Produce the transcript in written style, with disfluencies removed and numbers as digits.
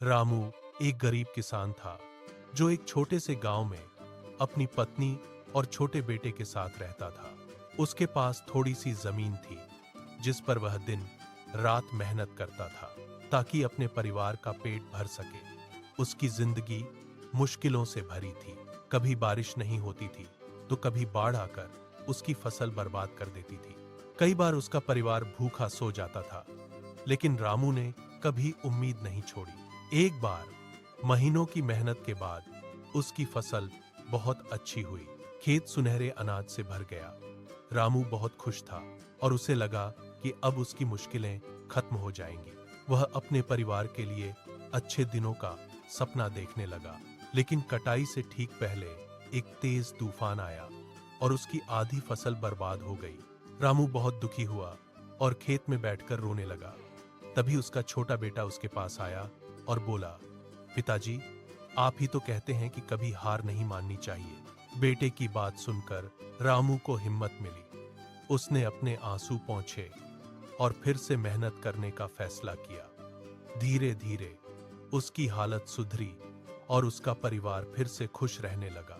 रामू एक गरीब किसान था जो एक छोटे से गांव में अपनी पत्नी और छोटे बेटे के साथ रहता था। उसके पास थोड़ी सी जमीन थी जिस पर वह दिन रात मेहनत करता था ताकि अपने परिवार का पेट भर सके। उसकी जिंदगी मुश्किलों से भरी थी। कभी बारिश नहीं होती थी तो कभी बाढ़ आकर उसकी फसल बर्बाद कर देती थी। कई बार उसका परिवार भूखा सो जाता था, लेकिन रामू ने कभी उम्मीद नहीं छोड़ी। एक बार महीनों की मेहनत के बाद उसकी फसल बहुत अच्छी हुई। खेत सुनहरे अनाज से भर गया। रामू बहुत खुश था और उसे लगा कि अब उसकी मुश्किलें खत्म हो जाएंगी। वह अपने परिवार के लिए अच्छे दिनों का सपना देखने लगा। लेकिन कटाई से ठीक पहले एक तेज तूफान आया और उसकी आधी फसल बर्बाद हो गई। रामू बहुत दुखी हुआ और खेत में बैठकर रोने लगा। तभी उसका छोटा बेटा उसके पास आया और बोला, पिताजी, आप ही तो कहते हैं कि कभी हार नहीं माननी चाहिए। बेटे की बात सुनकर रामू को हिम्मत मिली। उसने अपने आंसू पोंछे और फिर से मेहनत करने का फैसला किया। धीरे धीरे उसकी हालत सुधरी और उसका परिवार फिर से खुश रहने लगा।